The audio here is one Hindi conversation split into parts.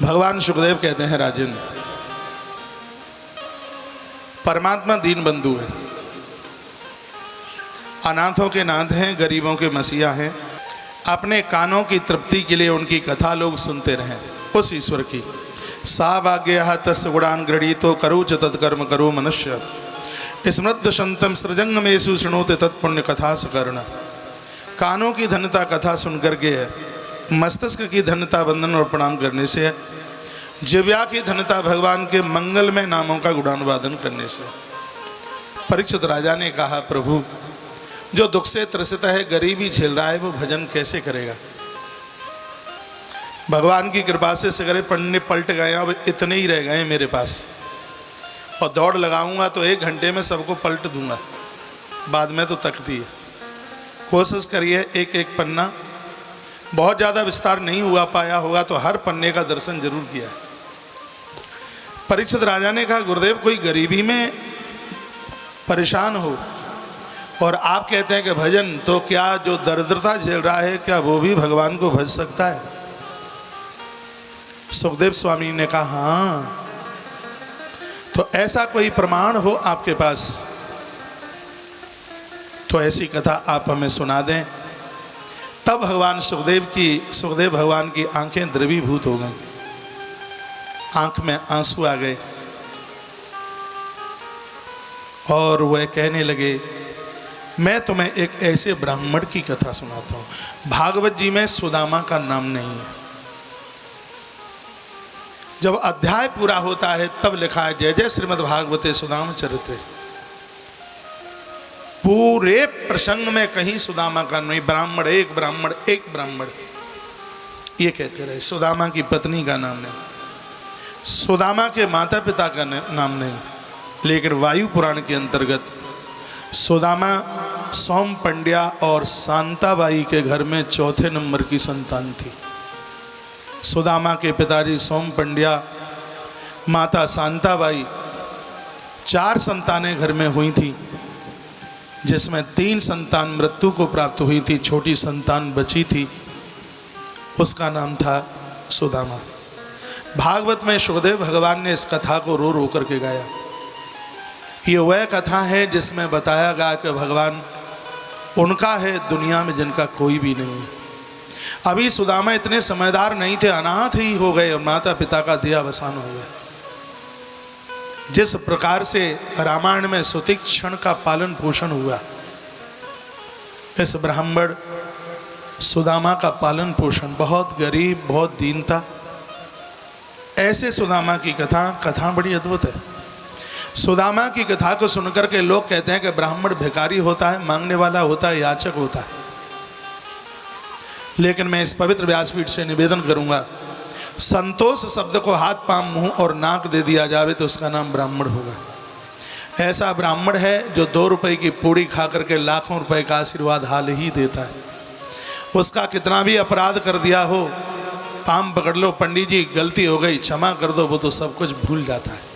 भगवान सुखदेव कहते हैं, राजन, परमात्मा दीन बंधु है, अनाथों के नाथ हैं, गरीबों के मसीहा हैं। अपने कानों की तृप्ति के लिए उनकी कथा लोग सुनते रहें। उस ईश्वर की सा भाग्य तस्य गुणान गृहीतो करो च तत्कर्म करो मनुष्य स्मृत संतम सृजंग में सुनोते तत्पुण्य कथा सकर्ण। कानों की धन्यता कथा सुन करके है, मस्तिष्क की धन्यता वंदन और प्रणाम करने से है, जिव्या की धन्यता भगवान के मंगलमय नामों का गुणानुवादन करने से। परीक्षित राजा ने कहा, प्रभु, जो दुख से त्रसित है, गरीबी झेल रहा है, वो भजन कैसे करेगा? भगवान की कृपा से सगरे पन्ने पलट गए, अब इतने ही रह गए मेरे पास, और दौड़ लगाऊंगा तो 1 घंटे में सबको पलट दूंगा, बाद में तो तकती है। कोशिश करिए एक एक पन्ना, बहुत ज़्यादा विस्तार नहीं हुआ पाया होगा तो हर पन्ने का दर्शन जरूर किया। परीक्षित राजा ने कहा, गुरुदेव, कोई गरीबी में परेशान हो और आप कहते हैं कि भजन, तो क्या जो दरिद्रता झेल रहा है, क्या वो भी भगवान को भज सकता है? सुखदेव स्वामी ने कहा, हाँ, तो ऐसा कोई प्रमाण हो आपके पास तो ऐसी कथा आप हमें सुना दें। तब भगवान सुखदेव भगवान की आंखें द्रवीभूत हो गईं, आंख में आंसू आ गए और वह कहने लगे, मैं तुम्हें एक ऐसे ब्राह्मण की कथा सुनाता हूँ। भागवत जी में सुदामा का नाम नहीं है। जब अध्याय पूरा होता है तब लिखा है, जय जय श्रीमद् भागवते सुदाम चरित्र। पूरे प्रसंग में कहीं सुदामा का नहीं, ब्राह्मण एक ब्राह्मण एक ब्राह्मण, ये कहते रहे। सुदामा की पत्नी का नाम नहीं, सुदामा के माता पिता का नाम नहीं। लेकिन वायु पुराण के अंतर्गत सुदामा सोम पंड्या और शांताबाई के घर में 4थे नंबर की संतान थी। सुदामा के पिताजी सोम पंड्या, माता शांताबाई, 4 संतानें घर में हुई थी, जिसमें 3 संतान मृत्यु को प्राप्त हुई थी, छोटी संतान बची थी, उसका नाम था सुदामा। भागवत में सुखदेव भगवान ने इस कथा को रो रो करके गाया। ये वह कथा है जिसमें बताया गया कि भगवान उनका है दुनिया में जिनका कोई भी नहीं। अभी सुदामा इतने समझदार नहीं थे, अनाथ ही हो गए और माता पिता का देहावसान हो गया। जिस प्रकार से रामायण में सुतीक्षण का पालन पोषण हुआ, इस ब्राह्मण सुदामा का पालन पोषण, बहुत गरीब, बहुत दीन था। ऐसे सुदामा की कथा बड़ी अद्भुत है। सुदामा की कथा को सुनकर के लोग कहते हैं कि ब्राह्मण भिखारी होता है, मांगने वाला होता है, याचक होता है। लेकिन मैं इस पवित्र व्यासपीठ से निवेदन करूंगा, संतोष शब्द को हाथ पांव मुंह और नाक दे दिया जावे तो उसका नाम ब्राह्मण होगा। ऐसा ब्राह्मण है जो 2 रुपए की पूड़ी खा करके लाखों रुपए का आशीर्वाद हाल ही देता है। उसका कितना भी अपराध कर दिया हो, पांव पकड़ लो, पंडित जी गलती हो गई, क्षमा कर दो, वो तो सब कुछ भूल जाता है।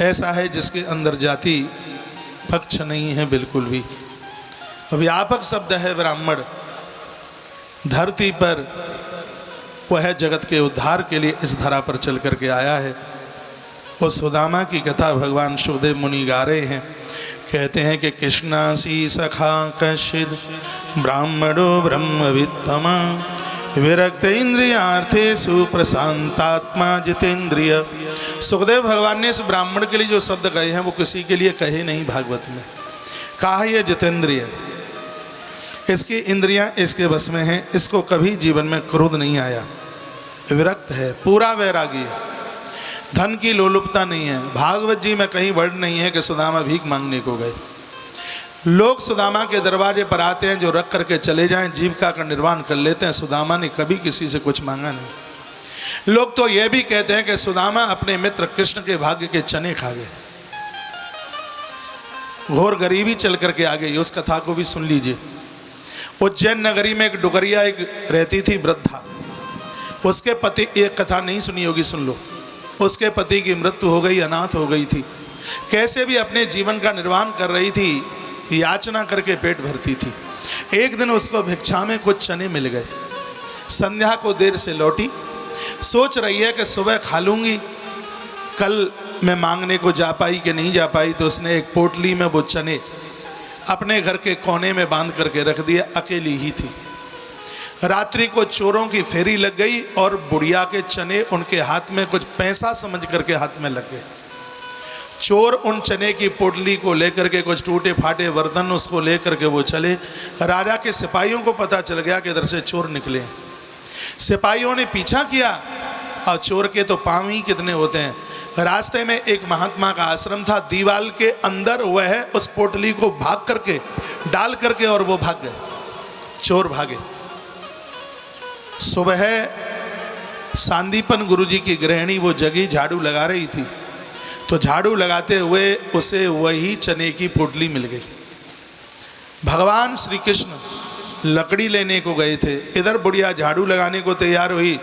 ऐसा है जिसके अंदर जाति पक्ष नहीं है बिल्कुल भी। व्यापक शब्द है ब्राह्मण। धरती पर वह जगत के उद्धार के लिए इस धरा पर चल करके आया है। उस सुदामा की कथा भगवान सुखदेव मुनि गा रहे हैं। कहते हैं कि कृष्णासी सखा कश्चिद ब्राह्मणो ब्रह्मवित्तमा विरक्त इंद्रियार्थे सुप्रशांतात्मा जितेंद्रिय। सुखदेव भगवान ने इस ब्राह्मण के लिए जो शब्द कहे हैं वो किसी के लिए कहे नहीं। भागवत में कहा है ये जितेंद्रिय, इसकी इंद्रियां इसके बस में हैं, इसको कभी जीवन में क्रोध नहीं आया, विरक्त है, पूरा वैरागी है, धन की लोलुपता नहीं है। भागवत जी में कहीं वर्णन नहीं है कि सुदामा भीख मांगने को गए। लोग सुदामा के दरवाजे पर आते हैं, जो रख करके चले जाएं, जीविका का निर्वाह कर लेते हैं। सुदामा ने कभी किसी से कुछ मांगा नहीं। लोग तो यह भी कहते हैं कि सुदामा अपने मित्र कृष्ण के भाग्य के चने खा गए, घोर गरीबी चल करके आ गई। उस कथा को भी सुन लीजिए। उज्जैन नगरी में एक डुगरिया एक रहती थी, वृद्धा। उसके पति, एक कथा नहीं सुनी होगी, सुन लो। उसके पति की मृत्यु हो गई, अनाथ हो गई थी। कैसे भी अपने जीवन का निर्वाह कर रही थी, याचना करके पेट भरती थी। एक दिन उसको भिक्षा में कुछ चने मिल गए। संध्या को देर से लौटी, सोच रही है कि सुबह खा लूँगी, कल मैं मांगने को जा पाई कि नहीं जा पाई। तो उसने एक पोटली में वो चने अपने घर के कोने में बांध करके रख दिया, अकेली ही थी। रात्रि को चोरों की फेरी लग गई और बुढ़िया के चने उनके हाथ में कुछ पैसा समझ करके हाथ में लग गए। चोर उन चने की पोटली को लेकर के, कुछ टूटे फाटे बर्तन उसको लेकर के वो चले। राजा के सिपाहियों को पता चल गया कि इधर से चोर निकले। सिपाहियों ने पीछा किया और चोर के तो पांव ही कितने होते हैं। रास्ते में एक महात्मा का आश्रम था, दीवाल के अंदर वह उस पोटली को भाग करके डाल करके और वो भाग गए, चोर भागे। सुबह सांदीपन गुरुजी की गृहिणी वो जगी, झाड़ू लगा रही थी, तो झाड़ू लगाते हुए उसे वही चने की पोटली मिल गई। भगवान श्री कृष्ण लकड़ी लेने को गए थे, इधर बुढ़िया झाड़ू लगाने को तैयार हुई।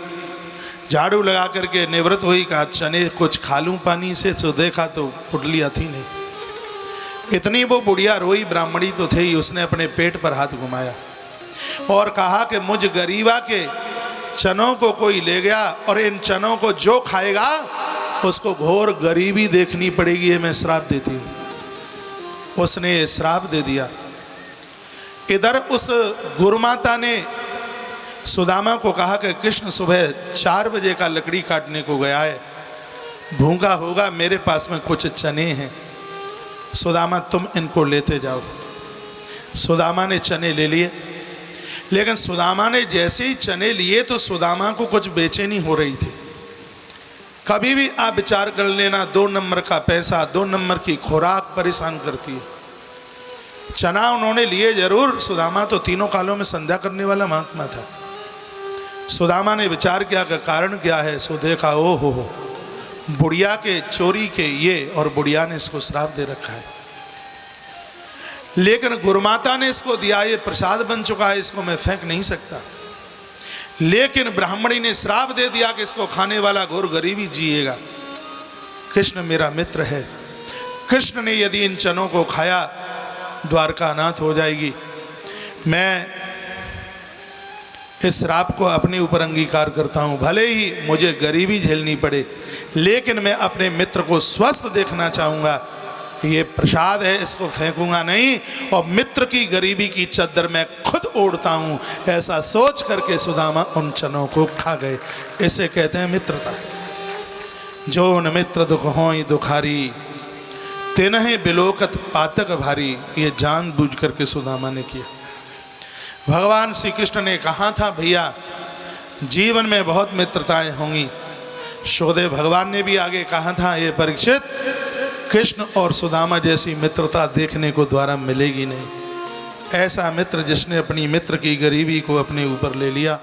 झाड़ू लगा करके निवृत्त हुई, कहा चने कुछ खा लूं पानी से, तो देखा तो पोटली थी नहीं। इतनी वो बुढ़िया रोई, ब्राह्मणी तो थे ही, उसने अपने पेट पर हाथ घुमाया और कहा कि मुझ गरीबा के चनों को कोई ले गया और इन चनों को जो खाएगा उसको घोर गरीबी देखनी पड़ेगी, ये मैं श्राप देती हूँ। उसने श्राप दे दिया। इधर उस गुरुमाता ने सुदामा को कहा कि कृष्ण सुबह 4 बजे का लकड़ी काटने को गया है, भूखा होगा, मेरे पास में कुछ चने हैं, सुदामा तुम इनको लेते जाओ। सुदामा ने चने ले लिए, लेकिन सुदामा ने जैसे ही चने लिए तो सुदामा को कुछ बेचैनी हो रही थी। कभी भी आप विचार कर लेना, 2 नंबर का पैसा, 2 नंबर की खुराक परेशान करती है। चना उन्होंने लिए जरूर, सुदामा तो तीनों कालों में संध्या करने वाला महात्मा था। सुदामा ने विचार किया कि कारण क्या है, सो देखा ओ हो बुढ़िया के चोरी के ये, और बुढ़िया ने इसको श्राप दे रखा है। लेकिन गुरुमाता ने इसको दिया, ये प्रसाद बन चुका है, इसको मैं फेंक नहीं सकता। लेकिन ब्राह्मणी ने श्राप दे दिया कि इसको खाने वाला घोर गरीबी जिएगा। कृष्ण मेरा मित्र है, कृष्ण ने यदि इन चनों को खाया द्वारका अनाथ हो जाएगी। मैं इस श्राप को अपने ऊपर अंगीकार करता हूँ, भले ही मुझे गरीबी झेलनी पड़े, लेकिन मैं अपने मित्र को स्वस्थ देखना चाहूँगा। ये प्रसाद है, इसको फेंकूंगा नहीं, और मित्र की गरीबी की चद्दर मैं खुद ओढ़ता हूँ। ऐसा सोच करके सुदामा उन चनों को खा गए। इसे कहते हैं मित्रता। जो न मित्र दुख होई दुखारी, तिन्हि बिलोकत पातक भारी। ये जानबूझ करके सुदामा ने किया। भगवान श्री कृष्ण ने कहा था, भैया जीवन में बहुत मित्रताएं होंगी। शोदेव भगवान ने भी आगे कहा था, ये परीक्षित, कृष्ण और सुदामा जैसी मित्रता देखने को द्वारा मिलेगी नहीं। ऐसा मित्र जिसने अपनी मित्र की गरीबी को अपने ऊपर ले लिया।